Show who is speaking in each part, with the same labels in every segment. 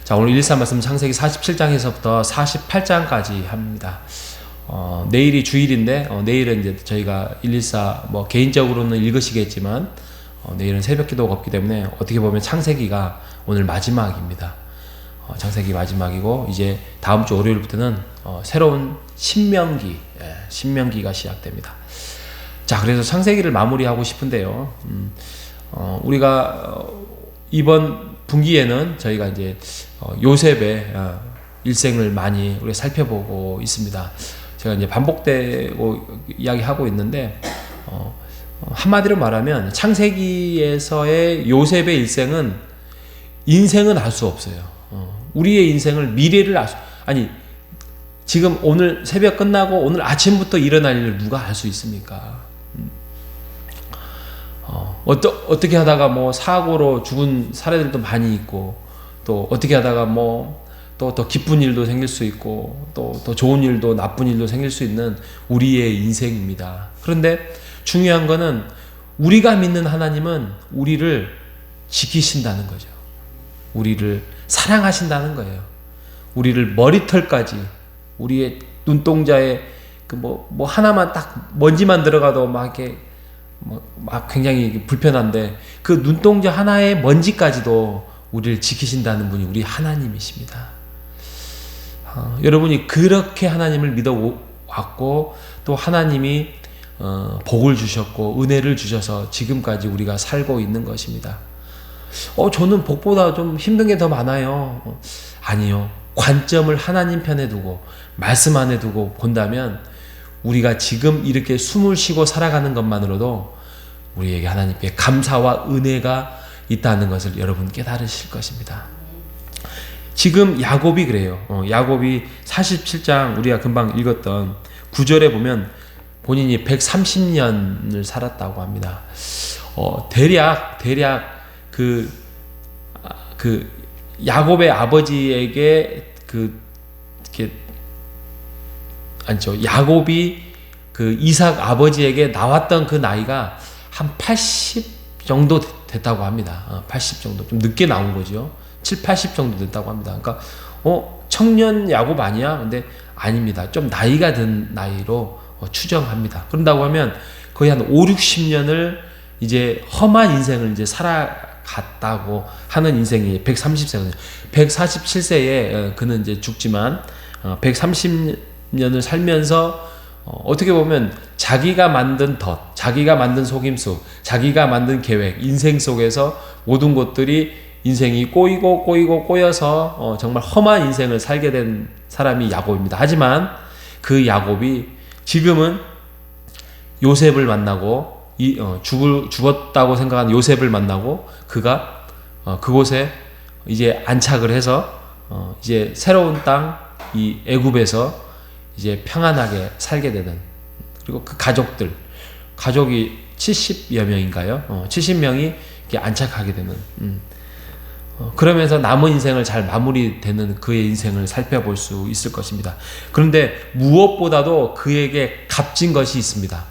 Speaker 1: 자, 오늘 113 말씀 창세기 47장에서부터 48장까지 합니다. 내일이 주일인데 내일은 이제 저희가 114 뭐 개인적으로는 읽으시겠지만 내일은 새벽 기도가 없기 때문에 어떻게 보면 창세기가 오늘 마지막입니다. 창세기 마지막이고 이제 다음 주 월요일부터는 새로운 신명기가 시작됩니다. 자, 그래서 창세기를 마무리하고 싶은데요. 우리가 이번 분기에는 저희가 이제 요셉의 일생을 많이 우리가 살펴보고 있습니다. 제가 이제 반복되고 이야기하고 있는데 한마디로 말하면 창세기에서의 요셉의 일생은 인생은 알 수 없어요. 우리의 인생을 미래를 지금 오늘 새벽 끝나고 오늘 아침부터 일어날 일을 누가 알 수 있습니까? 어떻게 하다가 뭐 사고로 죽은 사례들도 많이 있고, 또 어떻게 하다가 뭐 또 더 기쁜 일도 생길 수 있고, 또 더 좋은 일도 나쁜 일도 생길 수 있는 우리의 인생입니다. 그런데 중요한 거는 우리가 믿는 하나님은 우리를 지키신다는 거죠. 우리를 사랑하신다는 거예요. 우리를 머리털까지, 우리의 눈동자에 뭐 하나만 딱 먼지만 들어가도 막 이렇게 막 굉장히 불편한데 그 눈동자 하나의 먼지까지도 우리를 지키신다는 분이 우리 하나님이십니다. 여러분이 그렇게 하나님을 믿어왔고 또 하나님이 복을 주셨고 은혜를 주셔서 지금까지 우리가 살고 있는 것입니다. 저는 복보다 좀 힘든 게 더 많아요. 아니요. 관점을 하나님 편에 두고 말씀 안에 두고 본다면 우리가 지금 이렇게 숨을 쉬고 살아가는 것만으로도 우리에게 하나님께 감사와 은혜가 있다는 것을 여러분 깨달으실 것입니다. 지금 야곱이 그래요. 야곱이 47장 우리가 금방 읽었던 9절에 보면 본인이 130년을 살았다고 합니다. 대략 그 야곱의 아버지에게 야곱이 그 이삭 아버지에게 나왔던 그 나이가 한 80 정도 됐다고 합니다. 80 정도. 좀 늦게 나온 거죠. 7, 80 정도 됐다고 합니다. 그러니까 청년 야곱 아니야? 근데 아닙니다. 좀 나이가 든 나이로 추정합니다. 그런다고 하면 거의 한 5, 60년을 이제 험한 인생을 이제 살아갔다고 하는 인생이 130세거든요. 147세에 그는 이제 죽지만 130년을 살면서 어떻게 보면 자기가 만든 덫, 자기가 만든 속임수, 자기가 만든 계획, 인생 속에서 모든 것들이 인생이 꼬여서 정말 험한 인생을 살게 된 사람이 야곱입니다. 하지만 그 야곱이 지금은 요셉을 만나고 죽었다고 생각하는 요셉을 만나고 그가 그곳에 이제 안착을 해서 이제 새로운 땅 이 애굽에서 이제 평안하게 살게 되는, 그리고 그 가족이 70여 명인가요? 70명이 이렇게 안착하게 되는, 그러면서 남은 인생을 잘 마무리되는 그의 인생을 살펴볼 수 있을 것입니다. 그런데 무엇보다도 그에게 값진 것이 있습니다.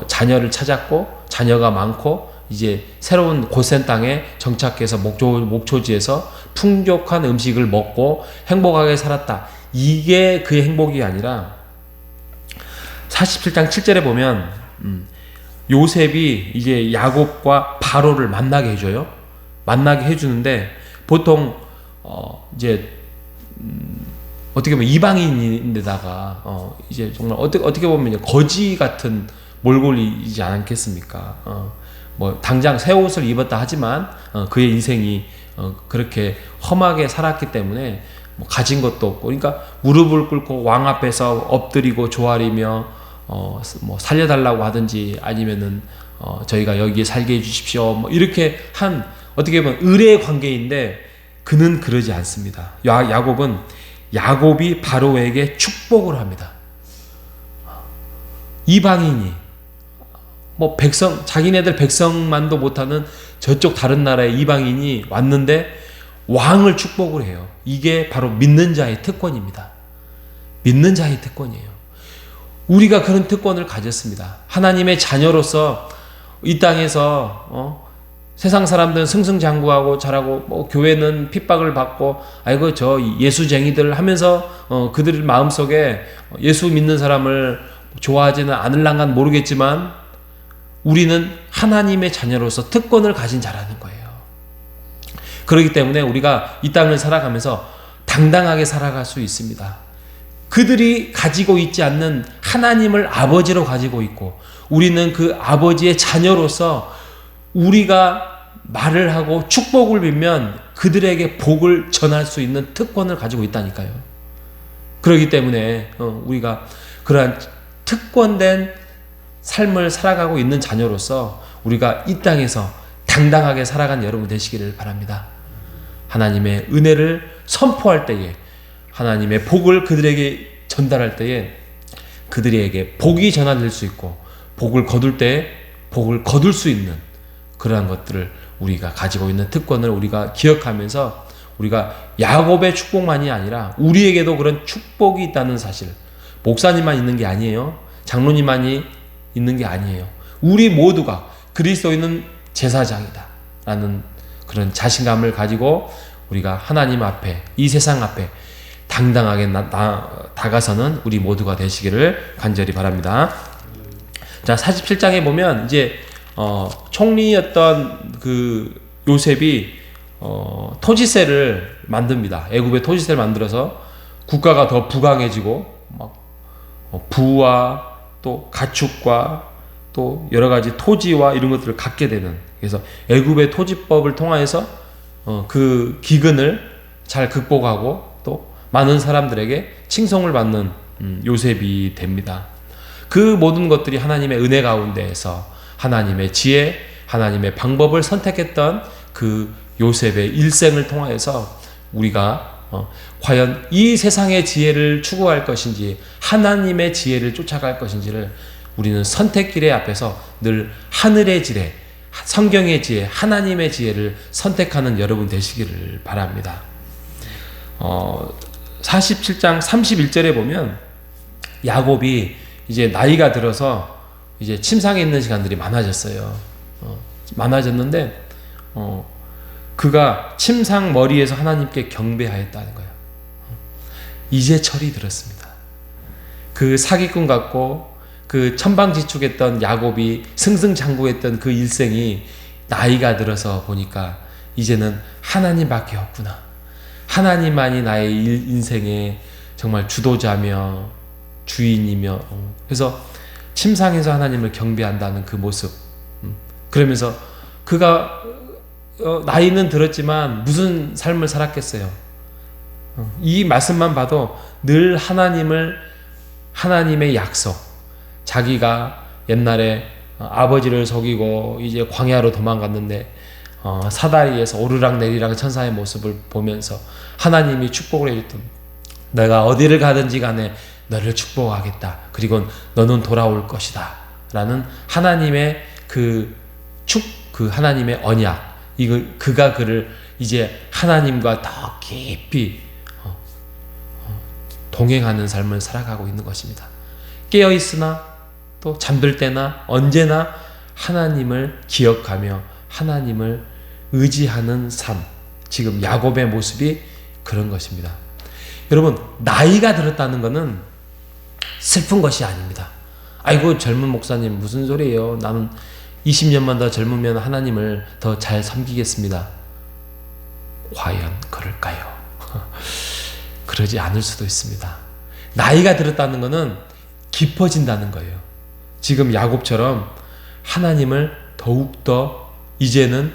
Speaker 1: 자녀를 찾았고 자녀가 많고 이제 새로운 고센 땅에 정착해서 목초지에서 풍족한 음식을 먹고 행복하게 살았다. 이게 그의 행복이 아니라 47장 7절에 보면 요셉이 이제 야곱과 바로를 만나게 해줘요. 만나게 해주는데 보통 이제 어떻게 보면 이방인인데다가 이제 정말 어떻게 보면 거지 같은 몰골이지 않겠습니까? 당장 새 옷을 입었다 하지만 그의 인생이 그렇게 험하게 살았기 때문에 가진 것도 없고, 그러니까 무릎을 꿇고 왕 앞에서 엎드리고 조아리며 살려달라고 하든지 아니면은 저희가 여기에 살게 해주십시오 이렇게 한 어떻게 보면 의뢰의 관계인데 그는 그러지 않습니다. 야곱이 바로에게 축복을 합니다. 이방인이 자기네들 백성만도 못하는 저쪽 다른 나라의 이방인이 왔는데 왕을 축복을 해요. 이게 바로 믿는 자의 특권입니다. 믿는 자의 특권이에요. 우리가 그런 특권을 가졌습니다. 하나님의 자녀로서 이 땅에서 세상 사람들은 승승장구하고 잘하고 뭐 교회는 핍박을 받고 아이고 저 예수쟁이들 하면서 그들 마음속에 예수 믿는 사람을 좋아하지는 않을랑간 모르겠지만 우리는 하나님의 자녀로서 특권을 가진 자라는 거예요. 그렇기 때문에 우리가 이 땅을 살아가면서 당당하게 살아갈 수 있습니다. 그들이 가지고 있지 않는 하나님을 아버지로 가지고 있고 우리는 그 아버지의 자녀로서 우리가 말을 하고 축복을 빌면 그들에게 복을 전할 수 있는 특권을 가지고 있다니까요. 그렇기 때문에 우리가 그러한 특권된 삶을 살아가고 있는 자녀로서 우리가 이 땅에서 당당하게 살아가는 여러분 되시기를 바랍니다. 하나님의 은혜를 선포할 때에 하나님의 복을 그들에게 전달할 때에 그들에게 복이 전환될 수 있고 복을 거둘 때에 복을 거둘 수 있는 그러한 것들을 우리가 가지고 있는 특권을 우리가 기억하면서 우리가 야곱의 축복만이 아니라 우리에게도 그런 축복이 있다는 사실, 목사님만 있는 게 아니에요. 장로님만이 있는 게 아니에요. 우리 모두가 그리스도인은 제사장이다 라는 그런 자신감을 가지고 우리가 하나님 앞에 이 세상 앞에 당당하게 다가서는 우리 모두가 되시기를 간절히 바랍니다. 자, 47장에 보면 이제 총리였던 그 요셉이 토지세를 만듭니다. 애굽의 토지세를 만들어서 국가가 더 부강해지고 막 부와 또 가축과 또 여러 가지 토지와 이런 것들을 갖게 되는, 그래서 애굽의 토지법을 통하여서 그 기근을 잘 극복하고 또 많은 사람들에게 칭송을 받는 요셉이 됩니다. 그 모든 것들이 하나님의 은혜 가운데에서 하나님의 지혜, 하나님의 방법을 선택했던 그 요셉의 일생을 통하여서 우리가 과연 이 세상의 지혜를 추구할 것인지 하나님의 지혜를 쫓아갈 것인지를 우리는 선택길의 앞에서 늘 하늘의 지혜, 성경의 지혜, 하나님의 지혜를 선택하는 여러분 되시기를 바랍니다. 47장 31절에 보면 야곱이 이제 나이가 들어서 이제 침상에 있는 시간들이 많아졌어요. 많아졌는데 그가 침상 머리에서 하나님께 경배하였다는 거예요. 이제 철이 들었습니다. 그 사기꾼 같고 그 천방지축했던 야곱이 승승장구했던 그 일생이 나이가 들어서 보니까 이제는 하나님밖에 없구나. 하나님만이 나의 인생의 정말 주도자며 주인이며, 그래서 침상에서 하나님을 경배한다는 그 모습. 그러면서 그가 나이는 들었지만 무슨 삶을 살았겠어요. 이 말씀만 봐도 늘 하나님의 약속, 자기가 옛날에 아버지를 속이고 이제 광야로 도망갔는데 사다리에서 오르락내리락 천사의 모습을 보면서 하나님이 축복을 해줬던, 내가 어디를 가든지 간에 너를 축복하겠다, 그리고 너는 돌아올 것이다 라는 하나님의 그 하나님의 언약, 그가 그를 이제 하나님과 더 깊이 동행하는 삶을 살아가고 있는 것입니다. 깨어있으나 또 잠들 때나 언제나 하나님을 기억하며 하나님을 의지하는 삶, 지금 야곱의 모습이 그런 것입니다. 여러분, 나이가 들었다는 것은 슬픈 것이 아닙니다. 아이고 젊은 목사님 무슨 소리예요. 나는 20년만 더 젊으면 하나님을 더 잘 섬기겠습니다. 과연 그럴까요? 그러지 않을 수도 있습니다. 나이가 들었다는 것은 깊어진다는 거예요. 지금 야곱처럼 하나님을 더욱더 이제는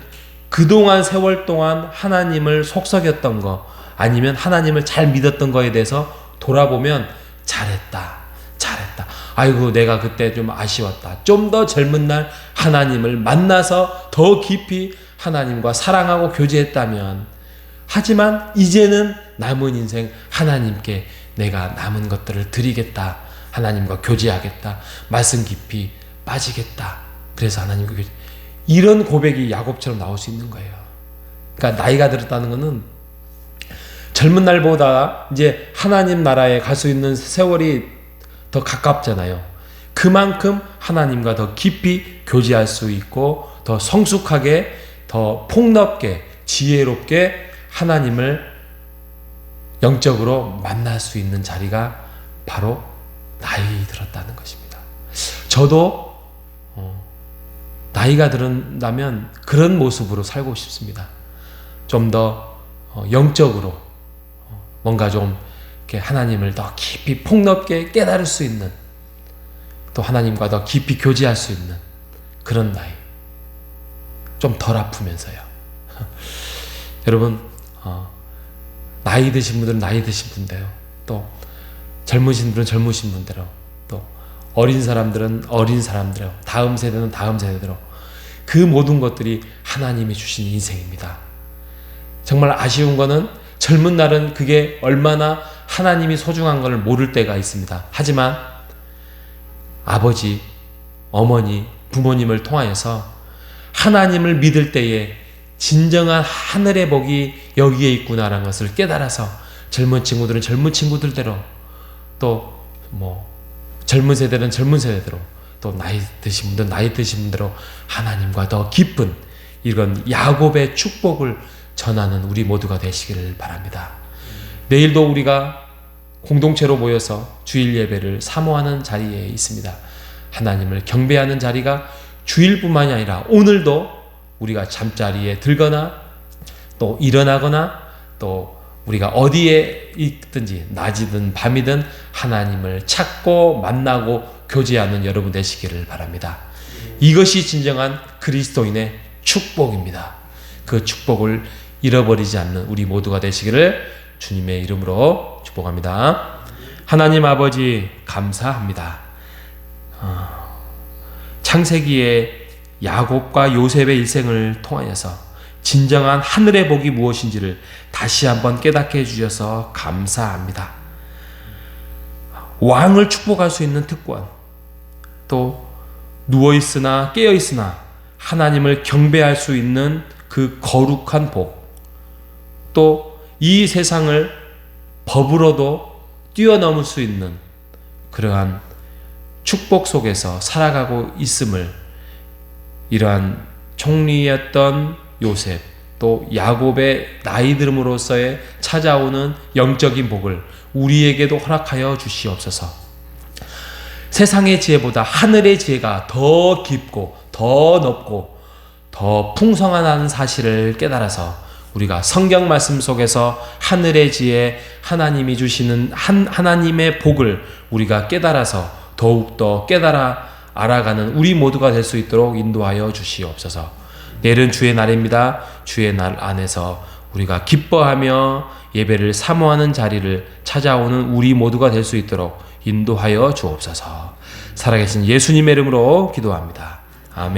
Speaker 1: 그동안 세월 동안 하나님을 속썩였던 거, 아니면 하나님을 잘 믿었던 거에 대해서 돌아보면 잘했다. 아이고 내가 그때 좀 아쉬웠다. 좀 더 젊은 날 하나님을 만나서 더 깊이 하나님과 사랑하고 교제했다면, 하지만 이제는 남은 인생 하나님께 내가 남은 것들을 드리겠다. 하나님과 교제하겠다. 말씀 깊이 빠지겠다. 그래서 하나님과 교제, 이런 고백이 야곱처럼 나올 수 있는 거예요. 그러니까 나이가 들었다는 것은 젊은 날보다 이제 하나님 나라에 갈 수 있는 세월이 더 가깝잖아요. 그만큼 하나님과 더 깊이 교제할 수 있고 더 성숙하게 더 폭넓게 지혜롭게 하나님을 영적으로 만날 수 있는 자리가 바로 나이 들었다는 것입니다. 저도 나이가 들었다면 그런 모습으로 살고 싶습니다. 좀 더 영적으로 뭔가 좀 이렇게 하나님을 더 깊이 폭넓게 깨달을 수 있는, 또 하나님과 더 깊이 교제할 수 있는 그런 나이. 좀 덜 아프면서요. 여러분, 나이 드신 분들은 나이 드신 분대로, 또 젊으신 분들은 젊으신 분대로, 또 어린 사람들은 어린 사람대로, 다음 세대는 다음 세대대로 그 모든 것들이 하나님이 주신 인생입니다. 정말 아쉬운 거는 젊은 날은 그게 얼마나 하나님이 소중한 걸 모를 때가 있습니다. 하지만 아버지, 어머니, 부모님을 통하여서 하나님을 믿을 때에 진정한 하늘의 복이 여기에 있구나라는 것을 깨달아서 젊은 친구들은 젊은 친구들대로, 또 젊은 세대는 젊은 세대대로, 또 나이 드신 분들은 나이 드신 분대로 하나님과 더 깊은 이런 야곱의 축복을 전하는 우리 모두가 되시기를 바랍니다. 내일도 우리가 공동체로 모여서 주일 예배를 사모하는 자리에 있습니다. 하나님을 경배하는 자리가 주일뿐만이 아니라 오늘도 우리가 잠자리에 들거나 또 일어나거나 또 우리가 어디에 있든지 낮이든 밤이든 하나님을 찾고 만나고 교제하는 여러분 되시기를 바랍니다. 이것이 진정한 그리스도인의 축복입니다. 그 축복을 잃어버리지 않는 우리 모두가 되시기를 주님의 이름으로 축복합니다. 하나님 아버지 감사합니다. 창세기에 야곱과 요셉의 일생을 통하여서 진정한 하늘의 복이 무엇인지를 다시 한번 깨닫게 해주셔서 감사합니다. 왕을 축복할 수 있는 특권, 또 누워있으나 깨어있으나 하나님을 경배할 수 있는 그 거룩한 복, 또 이 세상을 법으로도 뛰어넘을 수 있는 그러한 축복 속에서 살아가고 있음을 이러한 총리였던 요셉, 또 야곱의 나이 들음으로써의 찾아오는 영적인 복을 우리에게도 허락하여 주시옵소서. 세상의 지혜보다 하늘의 지혜가 더 깊고 더 넓고 더 풍성하다는 사실을 깨달아서 우리가 성경 말씀 속에서 하늘의 지혜, 하나님이 주시는 하나님의 복을 우리가 깨달아서 더욱더 깨달아 알아가는 우리 모두가 될 수 있도록 인도하여 주시옵소서. 내일은 주의 날입니다. 주의 날 안에서 우리가 기뻐하며 예배를 사모하는 자리를 찾아오는 우리 모두가 될 수 있도록 인도하여 주옵소서. 살아계신 예수님의 이름으로 기도합니다. 아멘.